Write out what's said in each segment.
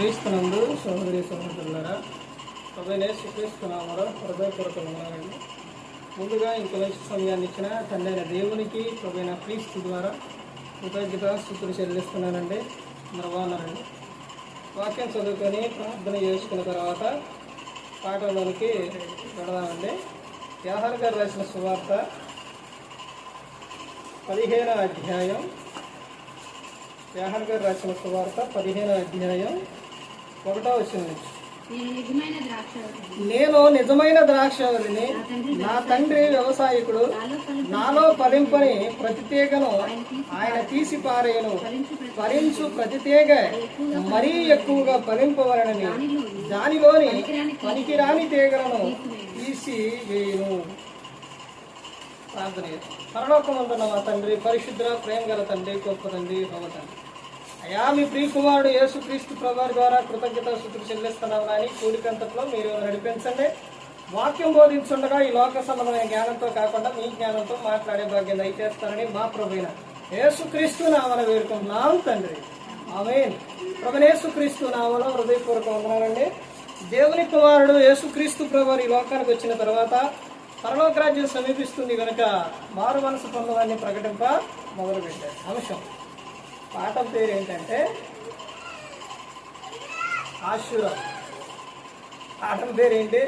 క్రీస్తునందు సహోదరి సహోదరులారా, ప్రభువైన యేసుక్రీస్తు నామములో హృదయపూర్వక వందనాలండి. ముందుగా ఇంత మంచి సమయాన్ని ఇచ్చిన తండ్రైన దేవునికి ప్రభువైన క్రీస్తు ద్వారా కృతజ్ఞత స్తుతులు చెల్లిస్తున్నానండి. బాగున్నారండి. వాక్యం చదువుకొని ప్రార్థన చేసుకున్న తర్వాత పాఠంలోనికి వెళదామండి. యోహాను గారు రాసిన సువార్త 15వ అధ్యాయం. యోహాను గారు రాసిన సువార్త 15వ అధ్యాయం 1వ వచనం నుంచి. నేను నిజమైన ద్రాక్షవల్లిని, నా తండ్రి వ్యవసాయకుడు. నాలో ఫలింపని ప్రతి తీగను ఆయన తీసి పారేయను. ఫలించు ప్రతి తీగ మరీ ఎక్కువగా ఫలింపవలనని దానిలోని పనికిరాని తీగలను తీసి వేయును. ప్రార్థన. పరలోకమందున్న మా తండ్రి, పరిశుద్ధ ప్రేమ గల తండ్రి, గొప్ప తండ్రి, భగవతండ్రి, అయా మీ ప్రియకుమారుడు యేసుక్రీస్తు ప్రభువారి ద్వారా కృతజ్ఞత స్తుతులు చెల్లిస్తున్నాం. కానీ కూడికంతట్లో మీరు నడిపించండి. వాక్యం బోధించుండగా ఈ లోక సంబంధమైన జ్ఞానంతో కాకుండా మీ జ్ఞానంతో మాట్లాడే భాగ్యం దయచేస్తారని మా ప్రభువైన యేసుక్రీస్తు నామమున వేడుకుంటున్నాం తండ్రి. ఆమేన్. ప్రభువైన యేసుక్రీస్తు నామములో హృదయపూర్వక వందనాలండి. దేవుని కుమారుడు యేసుక్రీస్తు ప్రభువారు ఈ లోకానికి వచ్చిన తర్వాత పరలోక రాజ్యం సమీపిస్తుంది కనుక మారు మనసు పొందడాన్ని ప్రకటింప మొదలుపెట్టారు. అంశం పాఠం పేరు ఏంటంటే ఆశీర్వాదం. పాఠం పేరు ఏంటి?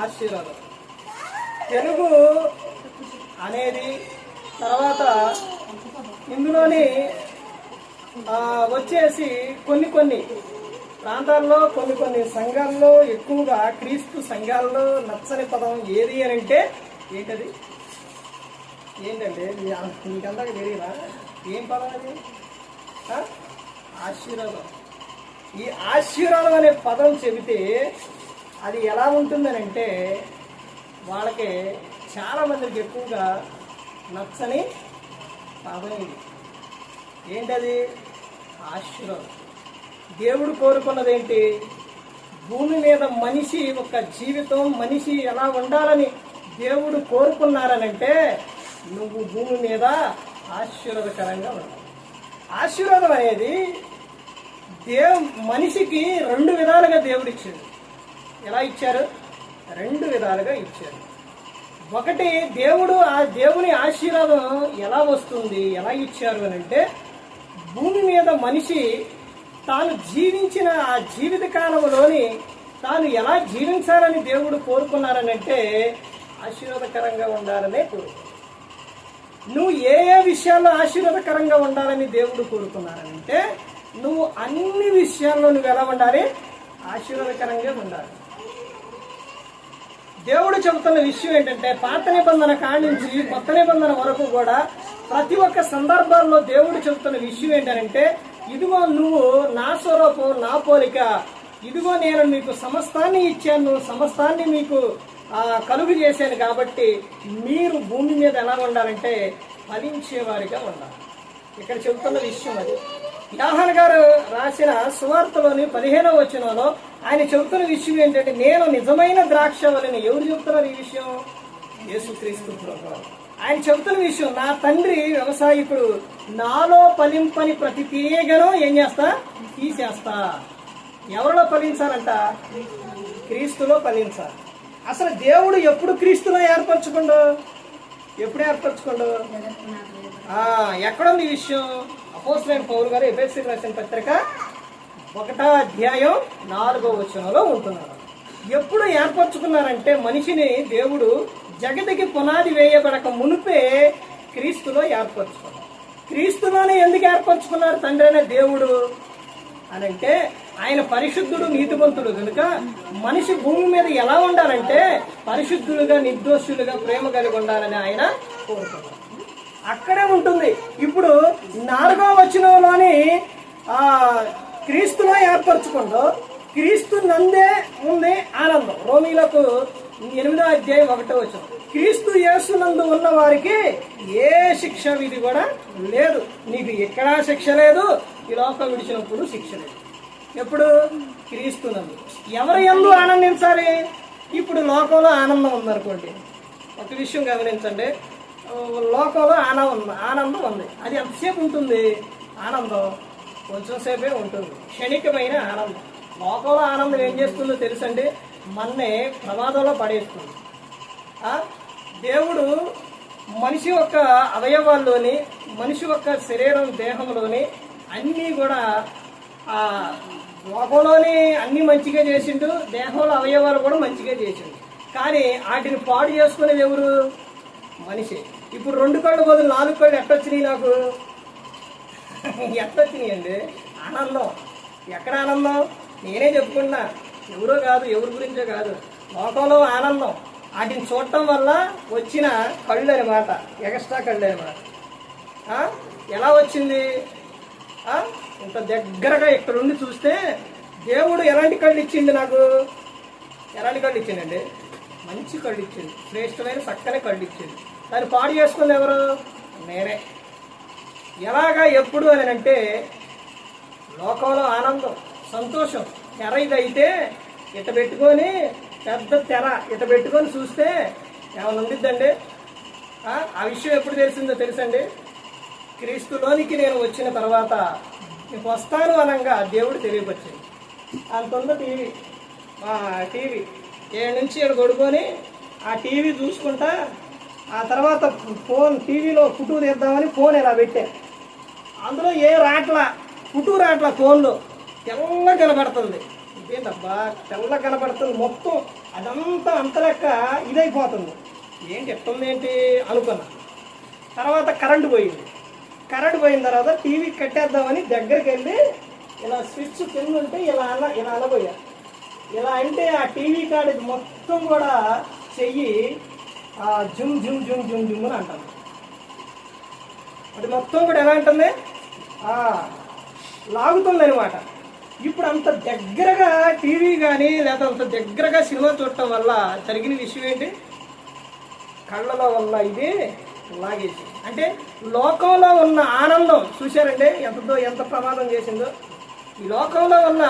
ఆశీర్వాదం. తెలుగు అనేది తర్వాత ఇందులోని వచ్చేసి కొన్ని ప్రాంతాల్లో కొన్ని సంఘాల్లో ఎక్కువగా క్రీస్తు సంఘాల్లో నచ్చని పదం ఏది అని అంటే ఏంటది? ఏంటంటే మీకందాక తెలియదా ఏం పదం అది? ఆశీర్వాదం. ఈ ఆశీర్వాదం అనే పదం చెబితే అది ఎలా ఉంటుందని అంటే వాళ్ళకి చాలా మందికి ఎక్కువగా నచ్చని పదం ఇది. ఏంటది? ఆశీర్వాదం. దేవుడు కోరుకున్నది ఏంటి? భూమి మీద మనిషి ఒక జీవితం, మనిషి ఎలా ఉండాలని దేవుడు కోరుకున్నారనంటే నువ్వు భూమి మీద ఆశీర్వాదకరంగా ఉండాలి. ఆశీర్వాదం అనేది మనిషికి 2 విధాలుగా దేవుడు ఇచ్చాడు. ఎలా ఇచ్చారు? 2 విధాలుగా ఇచ్చారు. ఒకటి, దేవుని ఆశీర్వాదం ఎలా వస్తుంది, ఎలా ఇచ్చారు అని అంటే భూమి మీద మనిషి తాను జీవించిన ఆ జీవిత కాలంలోని తాను ఎలా జీవించాలని దేవుడు కోరుకున్నారనంటే ఆశీర్వాదకరంగా ఉండాలనే కోరుకున్నారు. నువ్వు ఏ విషయాల్లో ఆశీర్వాదకరంగా ఉండాలని దేవుడు కోరుకున్నారనంటే నువ్వు అన్ని విషయాల్లో నువ్వు ఎలా ఉండాలి? ఆశీర్వాదకరంగా ఉండాలి. దేవుడు చెబుతున్న విషయం ఏంటంటే పాత నిబంధన కాడి నుంచి కొత్త నిబంధన వరకు కూడా ప్రతి ఒక్క సందర్భాల్లో దేవుడు చెబుతున్న విషయం ఏంటంటే ఇదిగో నువ్వు నా స్వరూపం, నా పోలిక, ఇదిగో నేను మీకు సమస్తాన్ని ఇచ్చాను, సమస్తాన్ని మీకు కలుగు చేశాను కాబట్టి మీరు భూమి మీద ఎలా ఉండాలంటే ఫలించేవారిగా ఉండాలి. ఇక్కడ చెబుతున్న విషయం అది. యోహాను గారు రాసిన సువార్తలోని 15వ వచనంలో ఆయన చెబుతున్న విషయం ఏంటంటే నేను నిజమైన ద్రాక్షవల్లిని. ఎవరు చెబుతున్నారు ఈ విషయం? యేసుక్రీస్తు ప్రభువు. ఆయన చెబుతున్న విషయం, నా తండ్రి వ్యవసాయకుడు. నాలో ఫలింపని ప్రతి తీగను ఏం చేస్తా? తీసేస్తా. ఎవరిలో ఫలించాలంట? క్రీస్తులో ఫలించాలి. అసలు దేవుడు ఎప్పుడు క్రీస్తులో ఏర్పరచుకోండు? ఎప్పుడు ఏర్పరచుకోండు? ఎక్కడుంది ఈ విషయం? అపోస్తలుడైన పౌలు గారు ఎఫెసీయులకు రాసిన పత్రిక 1వ అధ్యాయం 4వ వచనంలో ఉంటున్నారు. ఎప్పుడు ఏర్పరచుకున్నారంటే మనిషిని దేవుడు జగతికి పునాది వేయబడక మునిపే క్రీస్తులో ఏర్పరచుకున్నారు. క్రీస్తులోనే ఎందుకు ఏర్పరచుకున్నారు తండ్రి అనే దేవుడు అని అంటే ఆయన పరిశుద్ధుడు, నీతివంతుడు కనుక మనిషి భూమి మీద ఎలా ఉండాలంటే పరిశుద్ధులుగా, నిర్దోషులుగా, ప్రేమ కలిగి ఉండాలని ఆయన కోరుకున్నారు. అక్కడే ఉంటుంది. ఇప్పుడు 4వ వచనంలోని క్రీస్తులో ఏర్పరచుకుంటూ క్రీస్తు నందే ఉంది ఆనందం. రోమీలకు 8వ అధ్యాయం 1వ వచనం. క్రీస్తు యేసు నందు ఉన్న వారికి ఏ శిక్ష విధి కూడా లేదు. నీకు ఎక్కడా శిక్ష లేదు, ఈ లోకం విడిచినప్పుడు శిక్ష లేదు. ఎప్పుడు? క్రీస్తు నందు. ఎవరు యందు ఆనందించాలి? ఇప్పుడు లోకంలో ఆనందం ఉందనుకోండి, ఒక విషయం గమనించండి. లోకంలో ఆనందం ఉంది. అది ఎంతసేపు ఉంటుంది ఆనందం? కొంచెం సేపే ఉంటుంది, క్షణికమైన ఆనందం. లోకంలో ఆనందం ఏం చేస్తుందో తెలుసండి, మన్నే ప్రమాదంలో పడేస్తుంది. దేవుడు మనిషి యొక్క అవయవాల్లోని, మనిషి యొక్క శరీరం దేహంలోని అన్నీ కూడా ఆ లోకంలోని అన్ని మంచిగా చేసిండు, దేహంలో అవయవాలు కూడా మంచిగా చేసిండు. కానీ వాటిని పాడు చేసుకునేది ఎవరు? మనిషి. ఇప్పుడు 2 కళ్ళు బదులు 4 కళ్ళు ఎట్టొచ్చినాయి నాకు? ఎట్టొచ్చినాయి అండి? ఆనందం. ఎక్కడ ఆనందం? నేనే చెప్పుకున్నా, ఎవరో కాదు, ఎవరి గురించో కాదు. లోకంలో ఆనందం వాటిని చూడటం వల్ల వచ్చిన కళ్ళు అనమాట, ఎక్స్ట్రా కళ్ళు అనమాట. ఎలా వచ్చింది? ఇంత దగ్గరగా ఇక్కడ ఉండి చూస్తే దేవుడు ఎలాంటి కళ్ళు ఇచ్చింది నాకు? ఎలాంటి కళ్ళు ఇచ్చిందండి? మంచి కళ్ళు ఇచ్చింది, శ్రేష్టమైన చక్కని కళ్ళు ఇచ్చింది. దాన్ని పాడు చేసుకుంది ఎవరు? నేనే. ఎలాగా, ఎప్పుడు అని అంటే లోకంలో ఆనందం, సంతోషం. తెర ఇదైతే ఇట పెట్టుకొని, పెద్ద తెర ఇట పెట్టుకొని చూస్తే ఏమైనా ఉండిద్దండి? ఆ విషయం ఎప్పుడు తెలిసిందో తెలుసండి, క్రీస్తులోనికి నేను వచ్చిన తర్వాత నీకు వస్తాను అనంగా దేవుడు తెలియపరిచింది. అంత టీవీ, టీవీ 7 నుంచి 7 కొడుకొని ఆ టీవీ చూసుకుంటా, ఆ తర్వాత ఫోన్, టీవీలో ఫోటో తీద్దామని ఫోన్ ఇలా పెట్టా. అందులో ఏ రాట్లా, ఫోటో రాట్లా, ఫోన్లో తెల్ల కనబడుతుంది. ఇదేంటబ్బా తెల్ల కనబడుతుంది మొత్తం, అదంతా అంత లెక్క ఇదైపోతుంది. ఏంటి ఎట్టుంది ఏంటి అనుకున్నా. తర్వాత కరెంటు పోయింది. కరెంటు పోయిన తర్వాత టీవీ కట్టేద్దామని దగ్గరికి వెళ్ళి ఇలా స్విచ్ కింద ఉంటే ఇలా అనబోయా. ఇలా అంటే ఆ టీవీ కాడ మొత్తం కూడా చెయ్యి జుమ్ జుమ్ జుమ్ జుమ్ జుమ్ అని అంటుంది. అది మొత్తం కూడా ఎలా అంటుంది? లాగుతుంది అనమాట. ఇప్పుడు అంత దగ్గరగా టీవీ కానీ లేదా అంత దగ్గరగా సినిమా చూడటం వల్ల జరిగిన విషయం ఏంటి? కళ్ళలో ఉన్న ఇది లాగేసి, అంటే లోకంలో ఉన్న ఆనందం చూశారండి ఎంత ప్రమాదం చేసిందో. ఈ లోకంలో ఉన్న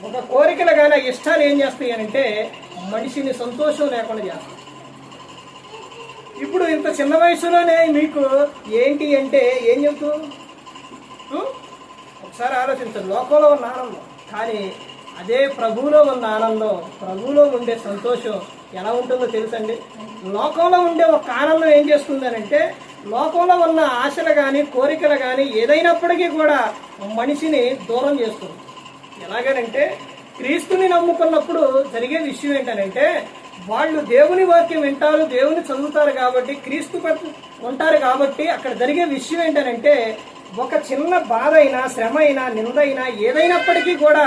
ఒక కోరికలు కానీ ఇష్టాలు ఏం చేస్తాయి అని అంటే మనిషిని సంతోషం లేకుండా చేస్తాయి. ఇప్పుడు ఇంత చిన్న వయసులోనే మీకు ఏంటి అంటే ఏం చెబుతూ? ఒకసారి ఆలోచించండి. లోకంలో ఉన్న ఆనందం, కానీ అదే ప్రభువులో ఉన్న ఆనందం, ప్రభువులో ఉండే సంతోషం ఎలా ఉంటుందో తెలుసండి. లోకంలో ఉండే ఒక ఆనందం ఏం చేస్తుంది అని అంటే లోకంలో ఉన్న ఆశలు కానీ కోరికలు కానీ ఏదైనప్పటికీ కూడా మనిషిని దూరం చేస్తుంది. ఎలాగనంటే క్రీస్తుని నమ్ముకున్నప్పుడు జరిగే విషయం ఏంటనంటే వాళ్ళు దేవుని వాక్యం వింటారు, దేవుని చదువుతారు కాబట్టి, క్రీస్తు ఉంటారు కాబట్టి అక్కడ జరిగే విషయం ఏంటనంటే ఒక చిన్న బాధ అయినా, శ్రమ అయినా, నిందైనా ఏదైనప్పటికీ కూడా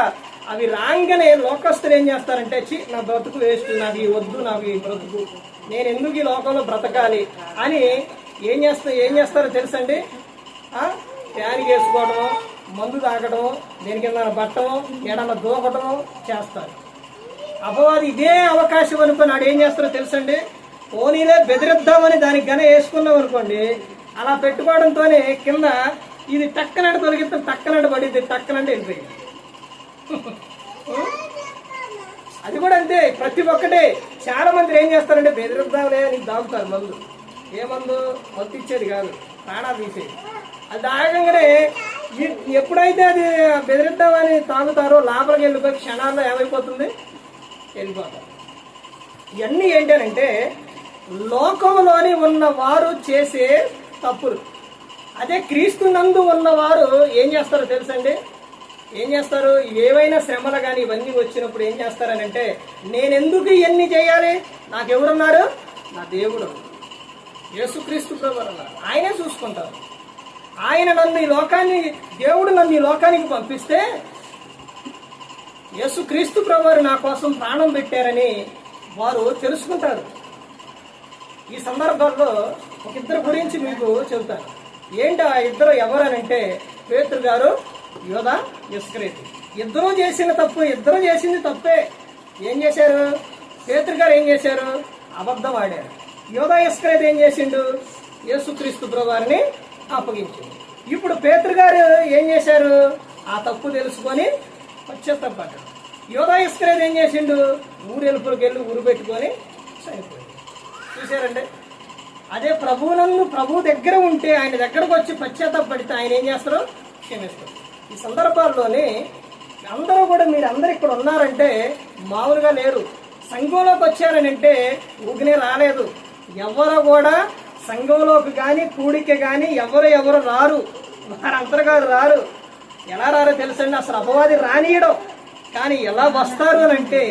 అవి రాగానే లోకస్తులు ఏం చేస్తారంటే నా బ్రతుకు వేస్ట్, నాది వద్దు, నాది బ్రతుకు, నేను ఎందుకు ఈ లోకంలో బ్రతకాలి అని ఏం చేస్తారో తెలుసండి? ఫ్యాన్ వేసుకోవడం, మందు తాగడం, దేనికి బట్టం, ఏడన్నా దూకటం చేస్తారు. అపవాది ఇదే అవకాశం అనుకుని ఆడు ఏం చేస్తారో తెలుసండి? పోనీలే బెదిరిద్దామని దానికి గన వేసుకున్నాం అనుకోండి, అలా పెట్టుకోవడంతోనే కింద ఇది టక్కనంటే తొలగిస్తే టక్కనంటే పడింది, టక్కనంటే వెళ్ళిపోయింది. అది కూడా అంతే. ప్రతి ఒక్కటే చాలా మంది ఏం చేస్తారంటే బెదిరిద్దాంలే అని దాగుతారు మందు. ఏ మందు? మత్తు ఇచ్చేది కాదు, ప్రాణాలు తీసేది. అది తాగంగానే ఎప్పుడైతే అది బెదిరిద్దామని తాగుతారో లోపలికి వెళ్ళిపోయి క్షణాల్లో ఏమైపోతుంది? వెళ్ళిపోతారు. ఇవన్నీ ఏంటంటే లోకంలోని ఉన్నవారు చేసే తప్పులు. అదే క్రీస్తు నందు ఉన్నవారు ఏం చేస్తారో తెలుసండి? ఏం చేస్తారు? ఏవైనా శ్రమలు కానీ ఇవన్నీ వచ్చినప్పుడు ఏం చేస్తారని అంటే నేనెందుకు ఇవన్నీ చేయాలి? నాకెవరున్నారు? నా దేవుడు, యేసుక్రీస్తు ప్రభువు అన్నారు. ఆయనే చూసుకుంటారు. ఆయన నన్ను ఈ లోకాన్ని, దేవుడు నన్ను ఈ లోకానికి పంపిస్తే యేసుక్రీస్తు ప్రభువు నా కోసం ప్రాణం పెట్టారని వారు తెలుసుకుంటారు. ఈ సందర్భంలో ఒక ఇద్దరు గురించి మీకు చెబుతాను. ఏంటి ఆ ఇద్దరు ఎవరనంటే పేతురు గారు, యోధా ఇస్కరియోతు. ఇద్దరూ చేసింది తప్పే. ఏం చేశారు? పేతురు గారు ఏం చేశారు? అబద్ధం ఆడారు. యోధా ఇస్కరియోతు ఏం చేసిండు? యేసుక్రీస్తు ప్రభువారిని అప్పగించిండు. ఇప్పుడు పేతురు గారు ఏం చేశారు? ఆ తప్పు తెలుసుకొని పశ్చాత్తాపడ్డాడు. యోధా ఇస్కరియోతు ఏం చేసిండు? ఊరెలుపులకు వెళ్ళి ఊరు పెట్టుకొని చనిపోయాడు. చూశారండి? అదే ప్రభు దగ్గర ఉంటే, ఆయన దగ్గరకు వచ్చి పశ్చాత్తాపడితే ఆయన ఏం చేస్తారు? క్షమిస్తారు. ఈ సందర్భాల్లోనే అందరూ కూడా, మీరు అందరు ఇక్కడ ఉన్నారంటే మామూలుగా లేరు. సంఘంలోకి వచ్చారని అంటే ఊగినే రాలేదు. ఎవరు కూడా సంఘంలోకి కానీ కూడికి కానీ ఎవరు రారు, వారంతగా రారు. ఎలా రారో తెలుసండి, అసలు అపవాది రానియడం. కానీ ఎలా వస్తారు అని అంటే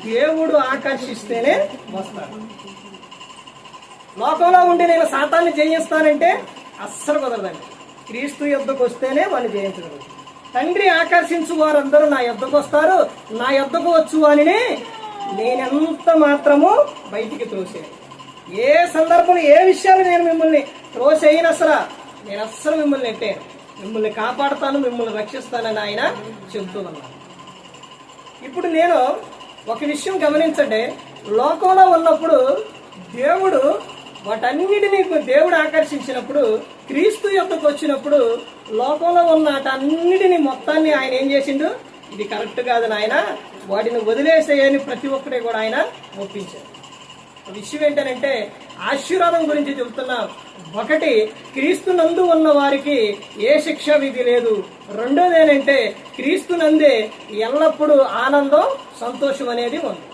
దేవుడు ఆకర్షిస్తేనే వస్తారు. లోకంలో ఉండి నేను సాతాన్ని జయిస్తానంటే అస్సలు కుదరదండి. క్రీస్తు యొద్దకు వస్తేనే వాడిని జయించగలరు. తండ్రి ఆకర్షించు వారందరూ నా యొద్దకు వస్తారు, నా యొద్దకు వచ్చు అని నేనెంత మాత్రము బయటికి త్రోసేను. ఏ సందర్భంలో ఏ విషయాలు నేను మిమ్మల్ని త్రోసేయను. నేను అస్సలు మిమ్మల్ని నెట్టాను. మిమ్మల్ని కాపాడుతాను, మిమ్మల్ని రక్షిస్తానని ఆయన చెబుతూ ఉన్నాను. ఇప్పుడు నేను ఒక విషయం గమనించండి. లోకంలో ఉన్నప్పుడు దేవుడు వాటన్నిటినీ దేవుడు ఆకర్షించినప్పుడు, క్రీస్తు యొద్దకు వచ్చినప్పుడు లోకంలో ఉన్న వాటన్నిటిని మొత్తాన్ని ఆయన ఏం చేసిండు? ఇది కరెక్ట్ కాదు నాయన, వాటిని వదిలేసేయని ప్రతి ఒక్కటి కూడా ఆయన ఒప్పించారు. విషయం ఏంటంటే ఆశీర్వాదం గురించి చెబుతున్నాం. ఒకటి, క్రీస్తు నందు ఉన్న వారికి ఏ శిక్ష విధి లేదు. రెండోది ఏంటంటే క్రీస్తు నందే ఎల్లప్పుడూ ఆనందం, సంతోషం అనేది ఉంది.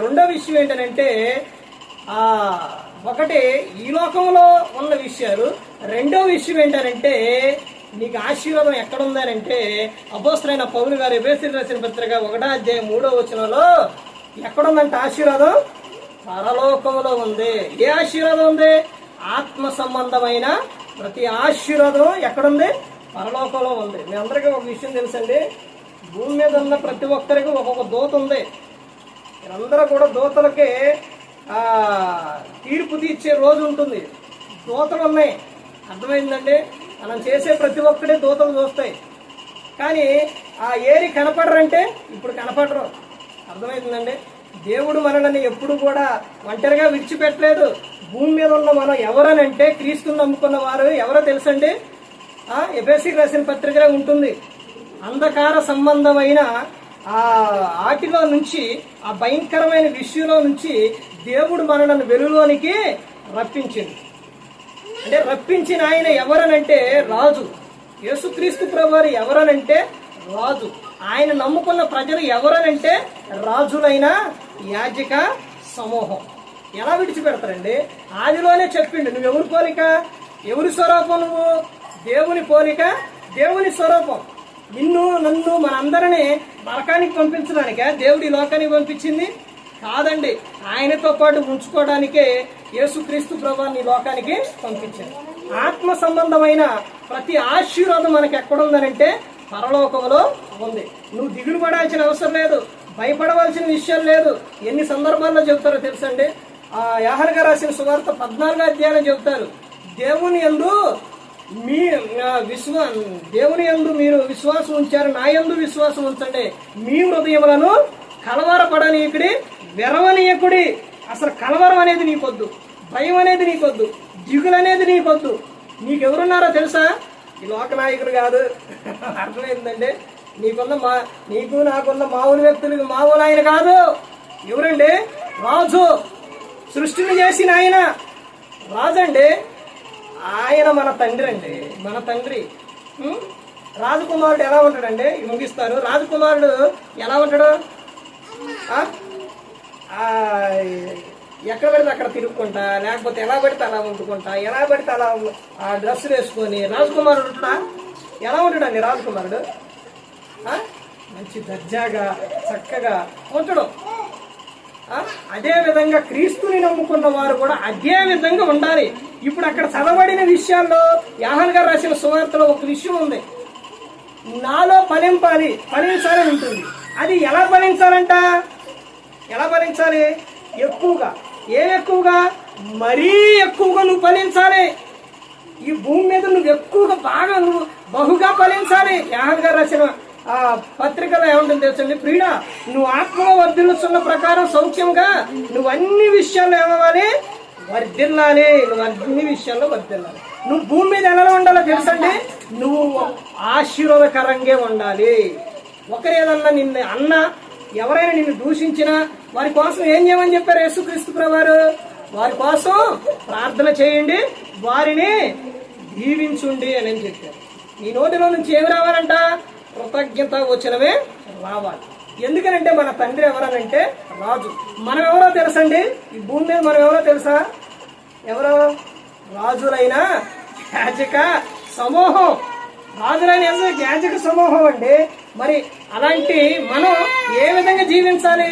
రెండో విషయం ఏంటంటే ఒకటి ఈ లోకంలో ఉన్న విషయాలు. రెండో విషయం ఏంటంటే నీకు ఆశీర్వాదం ఎక్కడుందనంటే అపోస్తలుడైన పౌలు గారు ఎఫెసీయులకు రాసిన పత్రిక 1:3 ఎక్కడుందంటే ఆశీర్వాదం పరలోకంలో ఉంది. ఏ ఆశీర్వాదం ఉంది? ఆత్మ సంబంధమైన ప్రతి ఆశీర్వాదం ఎక్కడుంది? పరలోకంలో ఉంది. మీ అందరికీ ఒక విషయం తెలుసండి, భూమి మీద ఉన్న ప్రతి ఒక్కరికి ఒక్కొక్క దూత ఉంది. మీరందరూ కూడా దూతలకి తీర్పు తీర్చే రోజు ఉంటుంది. దూతలు ఉన్నాయి, అర్థమైందండి. మనం చేసే ప్రతి ఒక్కటి దూతలు చూస్తాయి. కానీ ఆ ఏరి కనపడరంటే ఇప్పుడు కనపడరు, అర్థమవుతుందండి. దేవుడు మనల్ని ఎప్పుడు కూడా ఒంటరిగా విడిచిపెట్టలేదు. భూమి మీద ఉన్న మనం ఎవరనంటే క్రీస్తుని నమ్ముకున్న వారు ఎవరో తెలుసండి. ఎఫెసీయులకు రాసిన పత్రికలో ఉంటుంది. అంధకార సంబంధమైన ఆటిలో నుంచి, ఆ భయంకరమైన విషయంలో నుంచి దేవుడు మనల్ని వెలుగులోనికి రప్పించింది. అంటే రప్పించిన ఆయన ఎవరనంటే రాజు. యేసుక్రీస్తు ప్రభువారు ఎవరనంటే రాజు. ఆయన నమ్ముకున్న ప్రజలు ఎవరనంటే రాజులైన యాజక సమూహం. ఎలా విడిచిపెడతారండి? ఆదిలోనే చెప్పిండు, నువ్వు ఎవరి పోలిక, ఎవరి స్వరూపం? నువ్వు దేవుని పోలిక, దేవుని స్వరూపం. నన్ను మనందరినీ నరకానికి పంపించడానికే దేవుడు ఈ లోకానికి పంపించింది కాదండి. ఆయనతో పాటు ఉంచుకోవడానికే యేసుక్రీస్తు ప్రభువుని లోకానికి పంపించారు. ఆత్మ సంబంధమైన ప్రతి ఆశీర్వాదం మనకి ఎక్కడుందనంటే పరలోకంలో ఉంది. నువ్వు దిగులు పడాల్సిన అవసరం లేదు, భయపడవలసిన విషయం లేదు. ఎన్ని సందర్భాల్లో చెబుతారో తెలుసండి. యోహాను గారు రాసిన సువార్త 14 చెబుతారు, దేవుని యందు మీరు విశ్వాసం ఉంచారు, నా యందు విశ్వాసం ఉంచండి. మీ హృదయములను కలవరపడనీయకుడి, వెరవనీయకుడి. అసలు కలవరం అనేది నీకొద్దు, భయం అనేది నీకొద్దు, దిగులు అనేది నీకొద్దు. నీకెవరున్నారో తెలుసా? ఈ లోకనాయకులు కాదు, అర్థమైందండి. నీకు నాకున్న మామూలు వ్యక్తులు, మామూలు ఆయన కాదు. ఎవరండి? రాజు, సృష్టిని చేసిన ఆయన రాజు అండి. ఆయన మన తండ్రి అండి, మన తండ్రి. రాజకుమారుడు ఎలా ఉంటాడండి? ముగిస్తారు. రాజకుమారుడు ఎలా ఉంటాడు? ఎక్కడ పడితే అక్కడ తిరుగుకుంటా, లేకపోతే ఎలా పడితే అలా వండుకుంటా, ఎలా పడితే అలా డ్రెస్సులు వేసుకొని రాజకుమారుడు ఉంటాడా? ఎలా ఉంటాడండి రాజకుమారుడు? మంచి దర్జాగా చక్కగా ఉంటాడు. అదే విధంగా క్రీస్తుని నమ్ముకున్న వారు కూడా అదే విధంగా ఉండాలి. ఇప్పుడు అక్కడ చదవబడిన విషయాల్లో యోహాను గారు రాసిన సువార్తలో ఒక విషయం ఉంది, నాలో ఫలించాలని ఉంటుంది. అది ఎలా ఫలించాలంట? ఎలా ఫలించాలి? ఎక్కువగా. ఏం ఎక్కువగా? మరీ ఎక్కువగా నువ్వు ఫలించాలి. ఈ భూమి మీద నువ్వు ఎక్కువగా నువ్వు బహుగా ఫలించాలి. యోహాను గారు రాసిన పత్రికలో ఏముంటుంది తెలుసండి? ప్రియుడ, నువ్వు ఆత్మలో వర్ధిల్లుతున్న ప్రకారం సౌఖ్యంగా నువ్వు అన్ని విషయాల్లో ఏమవ్వాలి? వర్ధిల్లాలి. నువ్వు అన్ని విషయాల్లో వర్ధిల్లాలి. నువ్వు భూమి మీద ఎలా ఉండాలో తెలుసండి? నువ్వు ఆశీర్వాదకరంగా ఉండాలి. ఎవరైనా నిన్ను దూషించినా వారి కోసం ఏం చేయమని చెప్పారు యేసుక్రీస్తు ప్రభువారు? వారి కోసం ప్రార్థన చేయండి, వారిని దీవించుండి అని చెప్పారు. మీ నోటిలో నుంచి ఏమి రావాలంట? కృతజ్ఞత వచనమే రావాలి. ఎందుకనంటే మన తండ్రి ఎవరనంటే రాజు. మనం ఎవరో తెలుసండి, ఈ భూమి మీద మనం ఎవరో తెలుసా? ఎవరో? రాజులైన యాజక సమూహం. రాజులైన యాజక సమూహం అండి. మరి అలాంటి మనం ఏ విధంగా జీవించాలి?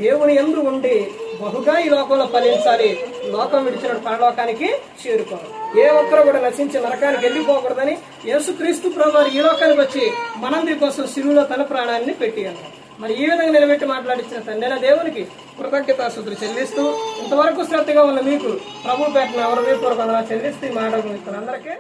దేవుని యందు ఉండి బహుగా ఈ లోకంలో ఫలించాలి. లోకం విడిచిన పరలోకానికి చేరుకోవాలి. ఏ ఒక్కరు కూడా నశించి నరకానికి వెళ్ళిపోకూడదని యేసుక్రీస్తు ప్రభువారు ఈ లోకానికి వచ్చి మనందరి కోసం శిలువలో తన ప్రాణాన్ని పెట్టి అన్నారు. మరి ఈ విధంగా నిలబెట్టి మాట్లాడించిన తండ్రి దేవునికి కృతజ్ఞతాస్తుతులు చెల్లిస్తూ, ఇంతవరకు శ్రద్ధగా ఉన్న మీకు ప్రభు పేటను ఎవరి పూర్వకంగా చెల్లిస్తూ ఈ మాట అందరికీ